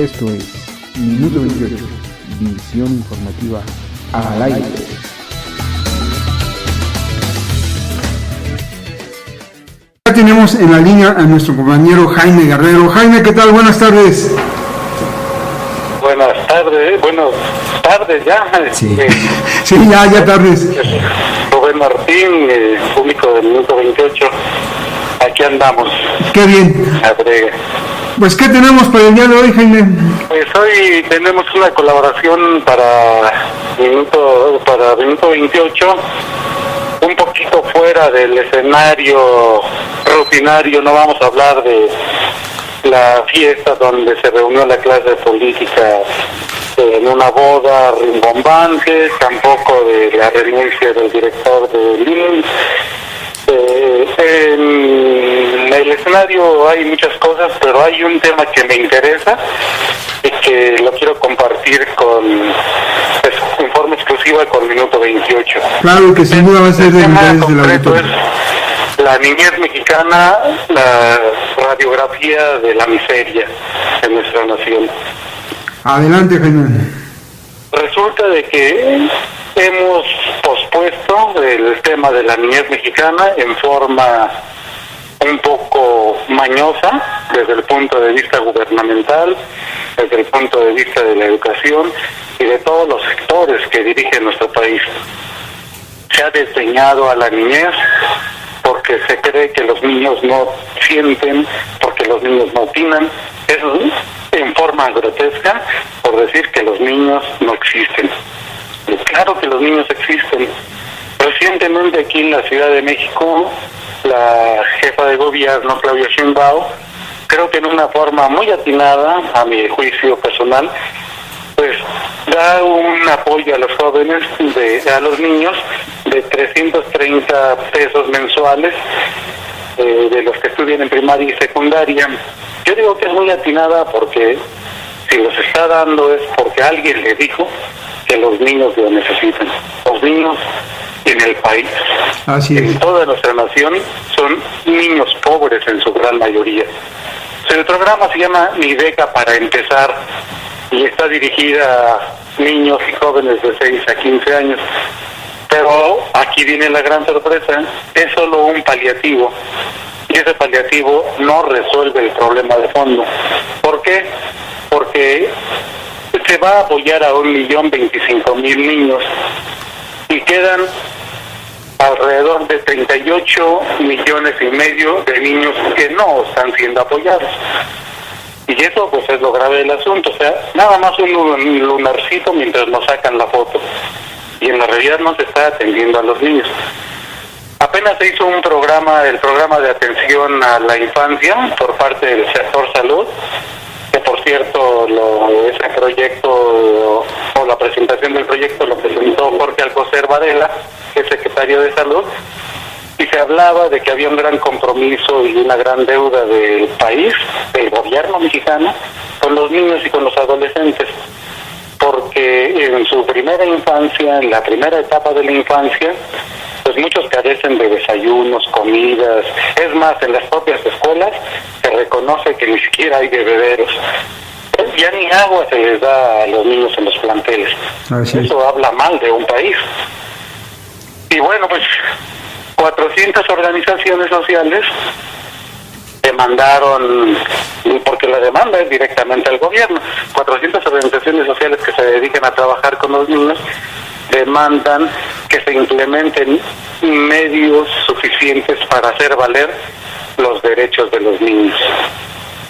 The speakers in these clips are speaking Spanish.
Esto es Minuto 28, visión informativa al aire. Ya tenemos en la línea a nuestro compañero Jaime Guerrero. Jaime, ¿qué tal? Buenas tardes. Buenas tardes ya. Sí, sí, ya tardes. Rubén Martín, público del Minuto 28. Aquí andamos. Qué bien. Pues, ¿qué tenemos para el día de hoy, Jaime? Pues hoy tenemos una colaboración para Minuto 28, un poquito fuera del escenario rutinario. No vamos a hablar de la fiesta donde se reunió la clase política en una boda rimbombante, tampoco de la renuncia del director del INE. En el escenario hay muchas cosas, pero hay un tema que me interesa y que lo quiero compartir en forma exclusiva con Minuto 28. Claro que sin duda va a ser de interés de la auditoría. Es la niñez mexicana, la radiografía de la miseria de nuestra nación. Adelante, Jaime. Resulta de que hemos pospuesto el tema de la niñez mexicana en forma un poco mañosa desde el punto de vista gubernamental, desde el punto de vista de la educación y de todos los sectores que dirigen nuestro país. Se ha desdeñado a la niñez porque se cree que los niños no sienten, porque los niños no opinan. Eso en forma grotesca por decir que los niños no existen. Claro que los niños existen. Recientemente aquí en la Ciudad de México, la jefa de gobierno, Claudia Sheinbaum, creo que en una forma muy atinada, a mi juicio personal, pues da un apoyo a los jóvenes, a los niños, de 330 pesos mensuales, de los que estudian en primaria y secundaria. Yo digo que es muy atinada porque si los está dando es porque alguien le dijo que los niños lo necesitan. Los niños en el país, en toda nuestra nación, son niños pobres en su gran mayoría. El programa se llama Mi Beca para Empezar y está dirigida a niños y jóvenes de 6 a 15 años. Pero aquí viene la gran sorpresa, es solo un paliativo. Y ese paliativo no resuelve el problema de fondo. ¿Por qué? Porque se va a apoyar a 1.025.000 niños y quedan alrededor de 38,5 millones de niños que no están siendo apoyados. Y eso pues es lo grave del asunto, o sea, nada más un lunarcito mientras nos sacan la foto. Y en la realidad no se está atendiendo a los niños. Apenas se hizo el programa de atención a la infancia por parte del sector salud, que por cierto ese proyecto o la presentación del proyecto lo presentó Jorge Alcocer Varela, que es secretario de salud, y se hablaba de que había un gran compromiso y una gran deuda del país, del gobierno mexicano, con los niños y con los adolescentes, porque en su primera infancia, en la primera etapa de la infancia, pues muchos carecen de desayunos, comidas. Es más, en las propias escuelas se reconoce que ni siquiera hay bebederos. Ya ni agua se les da a los niños en los planteles. Eso habla mal de un país. Y bueno, pues 400 organizaciones sociales demandaron, porque la demanda es directamente al gobierno, 400 organizaciones sociales que se dedican a trabajar con los niños demandan que se implementen medios suficientes para hacer valer los derechos de los niños.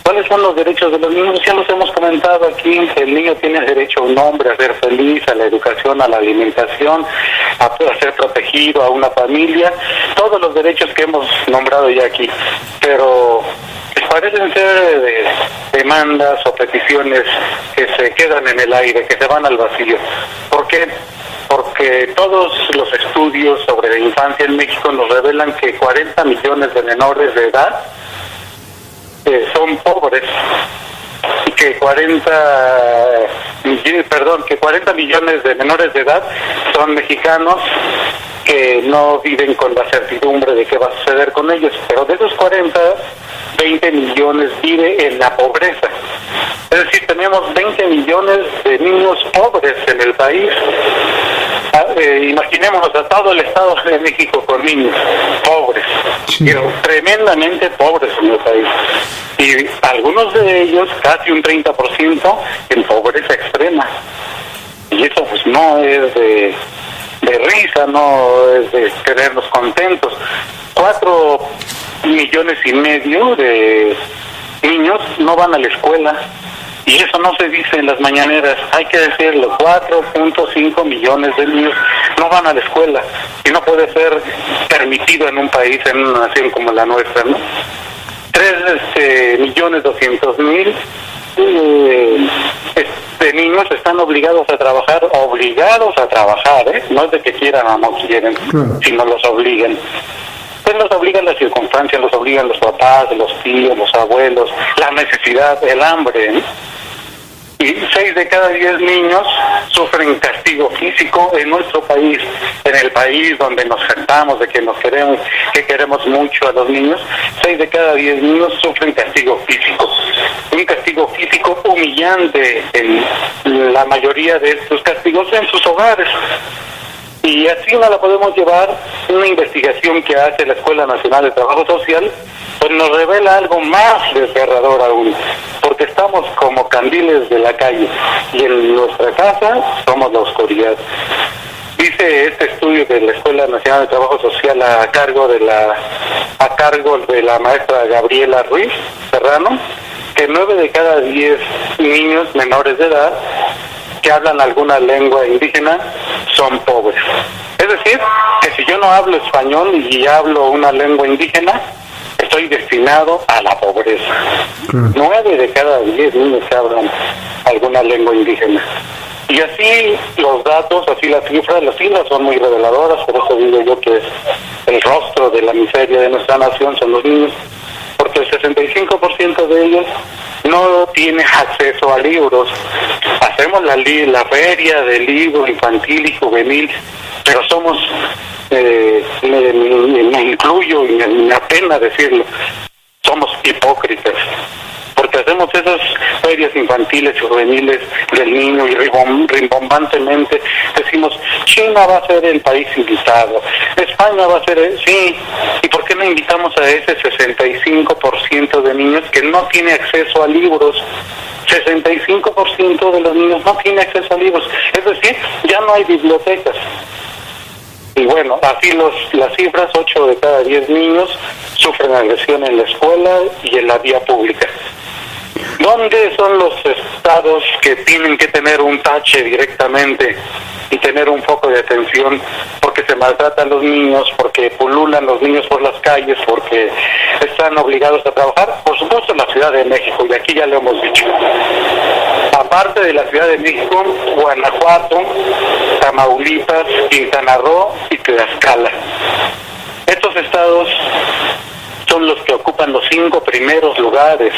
¿Cuáles son los derechos de los niños? Ya los hemos comentado aquí. El niño tiene derecho a un nombre, a ser feliz, a la educación, a la alimentación, a ser protegido, a una familia, todos los derechos que hemos nombrado ya aquí. Pero parecen ser demandas o peticiones que se quedan en el aire, que se van al vacío. ¿Por qué? Porque todos los estudios sobre la infancia en México nos revelan que 40 millones de menores de edad son pobres. que 40 millones de menores de edad son mexicanos que no viven con la certidumbre de qué va a suceder con ellos, pero de esos 20 millones vive en la pobreza. Es decir, tenemos 20 millones de niños pobres en el país. Imaginémonos a todo el Estado de México con niños pobres, pero tremendamente pobres en el país. Y algunos de ellos, casi un 30%, en pobreza extrema. Y eso pues no es de risa, no es de querernos contentos. 4,5 millones de niños no van a la escuela. Y eso no se dice en las mañaneras, hay que decirlo, 4,5 millones de niños no van a la escuela, y no puede ser permitido en un país, en una nación como la nuestra, ¿no? 3,2 millones de niños están obligados a trabajar, no es de que quieran o no quieren, sino los obligan. Pues los obligan las circunstancias, los obligan los papás, los tíos, los abuelos, la necesidad, el hambre, ¿no? Y 6 de cada 10 niños sufren castigo físico en nuestro país, en el país donde nos sentamos, de que nos queremos, que queremos mucho a los niños. 6 de cada 10 niños sufren castigo físico. Un castigo físico humillante en la mayoría de estos castigos en sus hogares. Y así no la podemos llevar. Una investigación que hace la Escuela Nacional de Trabajo Social pues nos revela algo más desgarrador aún, porque estamos como candiles de la calle y en nuestra casa somos la oscuridad. Dice este estudio de la Escuela Nacional de Trabajo Social a cargo de la maestra Gabriela Ruiz Serrano, que 9 de cada 10 niños menores de edad que hablan alguna lengua indígena son pobres. Es decir, que si yo no hablo español y hablo una lengua indígena, estoy destinado a la pobreza. 9 de cada 10 niños que hablan alguna lengua indígena. Y así los datos, así las cifras son muy reveladoras, por eso digo yo que es el rostro de la miseria de nuestra nación, son los niños, porque el 65% de ellos no tiene acceso a libros. Hacemos la feria del libro infantil y juvenil, pero somos, me incluyo y me apena decirlo, somos hipócritas, porque hacemos esas ferias infantiles y juveniles del niño y rimbombantemente decimos, China va a ser el país invitado, España va a ser sí, ¿y por qué no invitamos a ese 65% de niños que no tiene acceso a libros? 65% de los niños no tiene acceso a libros, es decir, ya no hay bibliotecas. Y bueno, así las cifras, 8 de cada 10 niños sufren agresión en la escuela y en la vía pública. ¿Dónde son los estados que tienen que tener un tache directamente y tener un foco de atención porque se maltratan los niños, porque pululan los niños por las calles, porque están obligados a trabajar? Por supuesto la Ciudad de México, y aquí ya lo hemos dicho. Aparte de la Ciudad de México, Guanajuato, Tamaulipas, Quintana Roo y Tlaxcala. Estos estados son los que ocupan los 5 primeros lugares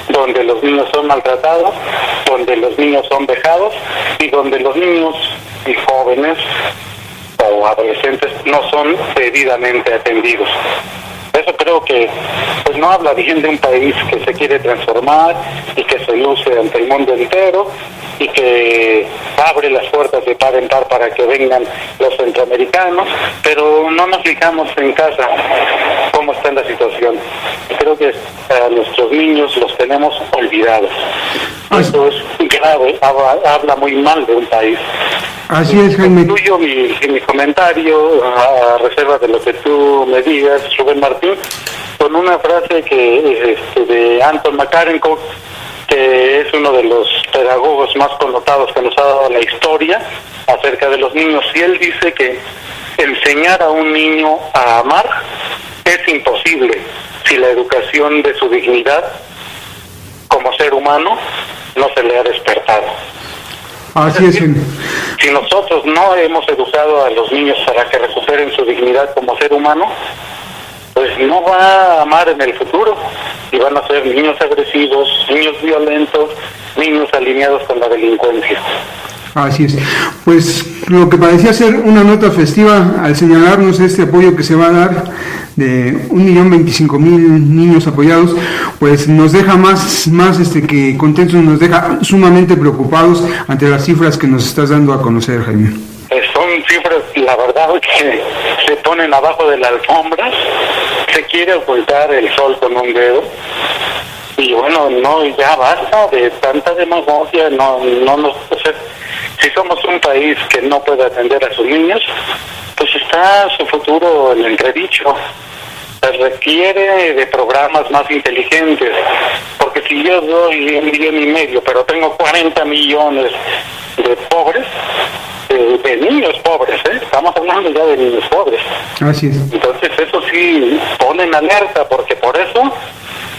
donde los niños son maltratados, donde los niños son vejados y donde los niños y jóvenes o adolescentes no son debidamente atendidos. Eso creo que pues no habla bien de un país que se quiere transformar y que se luce ante el mundo entero y que abre las puertas de par en par para que vengan los centroamericanos, pero no nos fijamos en casa cómo está la situación. Creo que a nuestros niños los tenemos olvidados. Eso es grave, habla muy mal de un país. Así es, Jaime. Concluyo mi comentario, a reserva de lo que tú me digas, Rubén Martín, con una frase que de Anton Makarenko, que es uno de los pedagogos más connotados que nos ha dado la historia acerca de los niños, y él dice que enseñar a un niño a amar es imposible si la educación de su dignidad como ser humano no se le ha despertado. Así es. Si nosotros no hemos educado a los niños para que recuperen su dignidad como ser humano, pues no va a amar en el futuro y van a ser niños agresivos, niños violentos, niños alineados con la delincuencia. Así es. Pues lo que parecía ser una nota festiva al señalarnos este apoyo que se va a dar de 1.025.000 niños apoyados, pues nos deja más que contentos, nos deja sumamente preocupados ante las cifras que nos estás dando a conocer, Jaime. Son cifras, la verdad, que se ponen abajo de la alfombra, se quiere ocultar el sol con un dedo. Y bueno, no, ya basta de tanta demagogia, si somos un país que no puede atender a sus niños, pues está su futuro en entredicho. Se requiere de programas más inteligentes, porque si yo doy 1,5 millones, pero tengo 40 millones de pobres, de niños pobres, estamos hablando ya de niños pobres. Así es. Entonces eso sí pone en alerta, porque por eso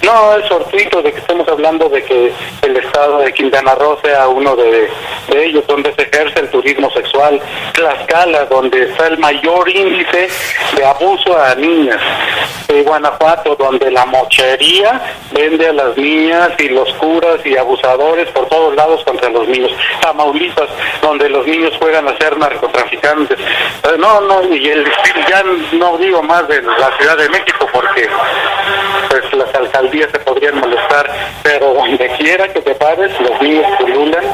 no es fortuito de que estemos hablando de que el estado de Quintana Roo sea uno de ellos, donde se ejerce el turismo sexual, Tlaxcala, donde está el mayor índice de abuso a niñas, Guanajuato, donde la mochería vende a las niñas y los curas y abusadores por todos lados contra los niños, Tamaulipas, donde los niños juegan a ser narcotraficantes, ya no digo más de la Ciudad de México, porque pues las alcaldías se podrían molestar, pero donde quiera que te pares, los niños pululan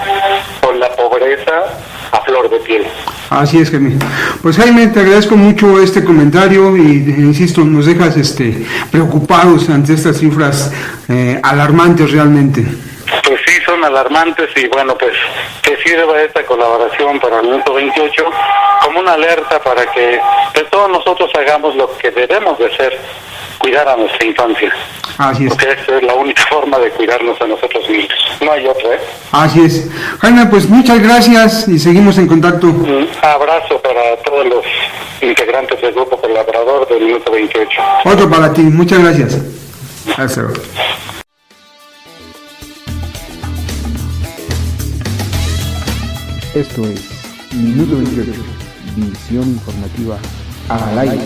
con la pobreza a flor de piel. Así es, Jaime. Pues Jaime, te agradezco mucho este comentario y insisto, nos dejas preocupados ante estas cifras alarmantes realmente. Pues sí, son alarmantes y bueno, pues que sirva esta colaboración para el Minuto 28 como una alerta para que todos nosotros hagamos lo que debemos de hacer, cuidar a nuestra infancia. Así es. Porque esa es la única forma de cuidarnos a nosotros mismos. No hay otra, Así es. Jaime, pues muchas gracias y seguimos en contacto. Un abrazo para todos los integrantes del grupo colaborador del Minuto 28. Otro para ti. Muchas gracias. Hasta luego. Esto es Minuto 28, visión informativa al aire.